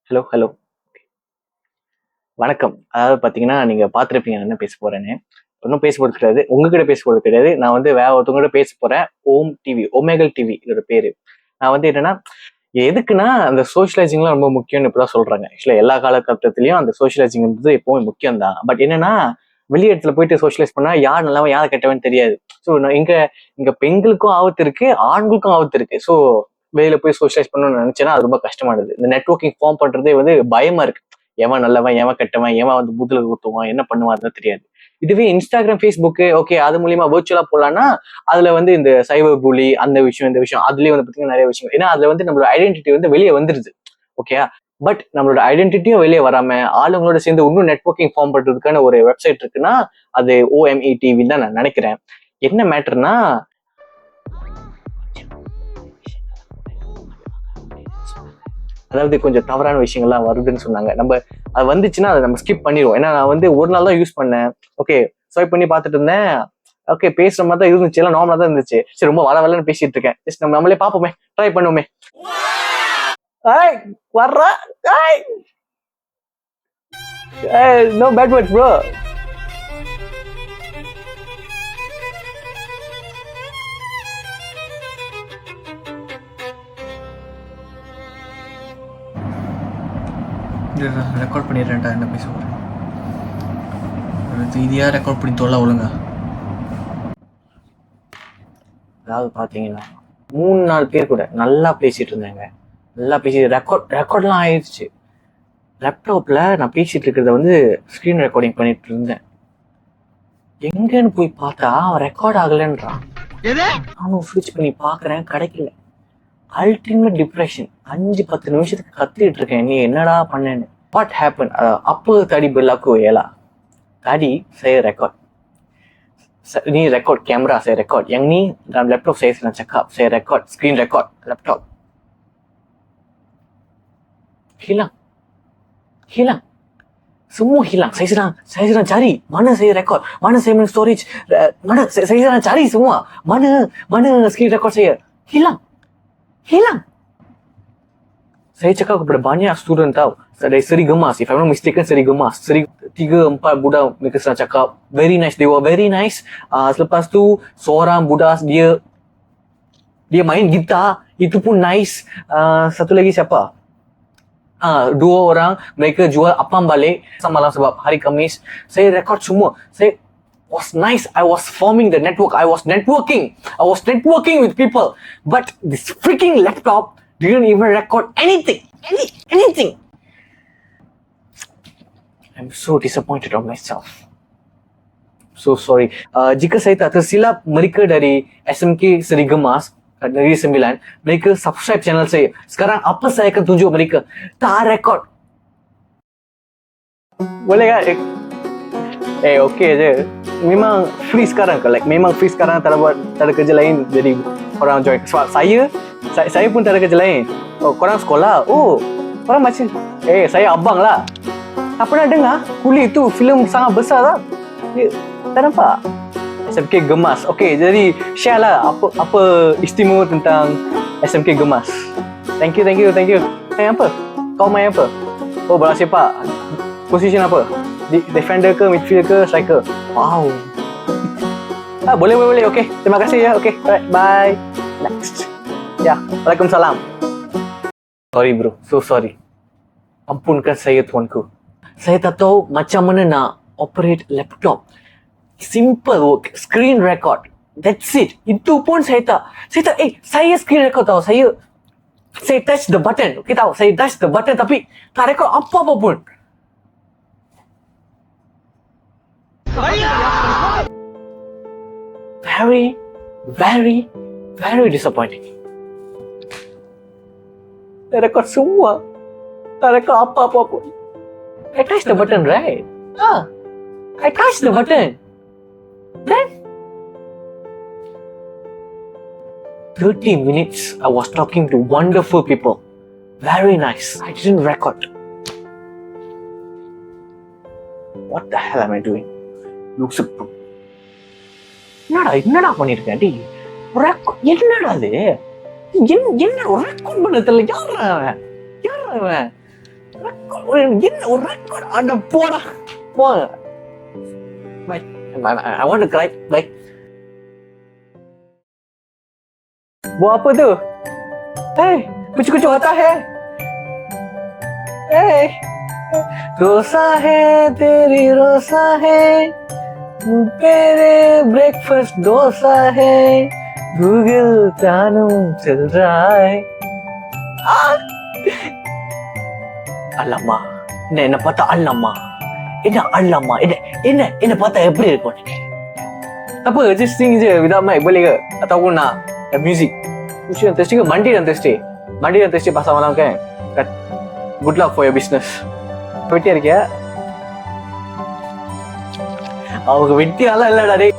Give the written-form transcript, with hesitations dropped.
Hello, hello. வணக்கம். அதாவது பார்த்தீங்கன்னா, நீங்க பார்த்திருப்பீங்க நான் என்ன பேச போறேன்னு. ஒண்ணும் பேச போறது கிடையாது. உங்ககிட்ட பேச போறது கிடையாது. நான் வந்து வேற ஒருத்தவங்ககிட்ட பேச போறேன். ஓம் டிவி, ஒமேகல் டிவி இதோட பேரு. நான் வந்து என்னன்னா, எதுக்குன்னா அந்த சோஷியலைசிங்லாம் ரொம்ப முக்கியம்னு இப்பதான் சொல்றாங்க. ஆக்சுவலா எல்லா காலகட்டத்திலயும் அந்த சோஷியலைசிங்ன்றது எப்பவுமே முக்கியம் தான். பட் என்னன்னா, வெளி இடத்துல போயிட்டு சோஷியலைஸ் பண்ணா யார் நல்லவன், யார் கெட்டவன் தெரியாது. ஸோ இங்க இங்க பெண்களுக்கும் ஆபத்து இருக்கு, ஆண்களுக்கும் ஆபத்து இருக்கு. ஸோ வெளியில போய் சோஷியலைஸ் பண்ணணும்னு நினைச்சேன்னா அது ரொம்ப கஷ்டமானது. இந்த நெட்வொர்க்கிங் ஃபார்ம் பண்றதே வந்து பயமா இருக்கு. எவன் நல்லவன், எவன் கெட்டவன், எவன் வந்து முதுல ஊத்துவான், என்ன பண்ணுவான் தெரியாது. இதுவே இன்ஸ்டாகிராம், ஃபேஸ்புக் ஓகே அது மூலியமா வர்ச்சுவலா போலான்னா அதுல வந்து இந்த சைபர் புலி அந்த விஷயம் இந்த விஷயம் அதுலயே வந்து பாத்தீங்கன்னா நிறைய விஷயம். ஏன்னா அதுல வந்து நம்மளோட ஐடென்டிட்டி வந்து வெளியே வந்துருது. ஓகே. பட் நம்மளோட ஐடென்டிட்டியும் வெளியே வராம ஆளுங்களோட சேர்ந்து இன்னும் நெட்வொர்க்கிங் ஃபார்ம் பண்றதுக்கான ஒரு வெப்சைட் இருக்குன்னா அது ஓஎம்இ டிவின்னு தான் நான் நினைக்கிறேன். என்ன மேட்டர்னா அதாவது கொஞ்சம் தவறான விஷயங்கள்லாம் வருதுன்னு சொன்னாங்க. நம்ம அது வந்துச்சுன்னா அதை நம்ம ஸ்கிப் பண்ணிடுவோம். ஏன்னா நான் வந்து ஒரு நாள் தான் யூஸ் பண்ணேன். ஓகே ஸ்வைப் பண்ணி பார்த்துட்டு இருந்தேன். ஓகே பேசுற மாதிரி தான் இருந்துச்சு, எல்லாம் நார்மலா தான் இருந்துச்சு. சரி ரொம்ப வள வளன்னு பேசிட்டு இருக்கேன். ஜஸ்ட் நம்ம நம்மளே பார்ப்போமே, ட்ரை பண்ணுவோமே. வர்றா no bad words bro. Record பண்ணிடுறேன்டா என்ன பேச போறேன். இதையா ரெக்கார்ட் பண்ணி தொல்ல ஒழுங்கா. அதாவது பாத்தீங்கன்னா 3-4 பேர் கூட நல்லா பேசிட்டு இருந்தாங்க. நல்லா பேசி ரெக்கார்ட்லாம் ஆயிடுச்சு. லேப்டாப்ல நான் பேசிட்டு இருக்கிறத வந்து ஸ்கிரீன் ரெக்கார்டிங் பண்ணிட்டு இருந்தேன். எங்கன்னு போய் பார்த்தா அவன் ரெக்கார்ட் ஆகலன்றான். நானும் ஸ்விட்ச் பண்ணி பாக்குறேன், கிடைக்கல. Ultimate depression. 5-10 நிமிஷத்துக்கு கத்திட்டு இருக்கேன், நீ என்னடா பண்ணேன்னு. What happen? அப்போ தடி பில்லாக்கு ஏலா tadi saya rekod. Ini rekod kamera saya rekod. Yang ni dalam laptop saya sedang cakap. Saya rekod, screen record laptop. Hilang. Semua hilang. Saya sedang cari. Mana saya rekod? Mana saya main storage? Mana saya sedang cari semua. Mana screen record saya? Hilang. Saya cakap kepada banyak student tahu. Dari Seri Gemas, if I'm not mistaken Seri Gemas. 3-4 budak mereka sedang cakap. Very nice, they were very nice. Selepas tu seorang budak dia main gitar, itu pun nice. Satu lagi siapa? 2 orang mereka jual apam balik malam sebab hari Khamis. Saya rekod semua. Saya was nice. I was forming the network. I was networking with people. But this freaking laptop didn't even record anything. I'm so disappointed on myself. So sorry. Jika saya tak tersilap, mereka dari SMK Seri Gemas Negeri Sembilan, mereka subscribe channel saya. Sekarang apa saya akan tunjuk mereka? Tak record. Boleh kan? Okay je. Memang free sekarang ke? Memang free sekarang, tak ada kerja lain, jadi orang join. Sebab saya pun tak ada kerja lain. Korang sekolah? Korang macam saya abang lah. Tak pernah dengar Kuli tu filem sangat besar tak? Tak nampak? SMK Gemas. Okay, jadi share lah apa istimewa tentang SMK Gemas. Thank you. Main apa? Kau main apa? Bola sepak. Position apa? Defender ke, midfield ke, striker? Wow. Boleh. Okay, terima kasih ya. Okay, alright, bye. Next. Ya, Waalaikumsalam. Sorry bro, so sorry. Ampunkan saya tuanku. Saya tak tahu macam mana nak operate laptop. Simple work, screen record. That's it. Itu pun saya tak saya screen record tahu. Saya touch the button. Okay tahu, saya touch the button tapi tak record apa-apa pun. Very disappointing. Tak record semua. Tak record apa-apa pun. I touched the button, right? I touched the button. Then 30 minutes I was talking to wonderful people. Very nice. I didn't record. What the hell am I doing? Looks up. என்னடா பண்ணிருக்கேன் D? என்னடா அது? என்ன record பண்ண தெரியல. யாரா அவன்? என்ன ஒரு ரெக்கார்ட் அட போடா போ bye I want to cry bye buat apa tu kucu-kucu hoता है रोसा है तेरी रोसा है तेरे ब्रेकफास्ट डोसा है गूगल जानू चल रहा है அல்லம்மா என்ன பார்த்தா அல்லம்மா என்ன அல்லம்மா என்ன பார்த்தா எப்படி இருக்கும் apa just sing je without mic boleh ke ataupun nak music usia dan Thursday ke Monday dan Thursday pasal malam kan good luck for your business வெட்டியா இருக்கியா அவங்க வெட்டியாலாம் இல்லடா டேய்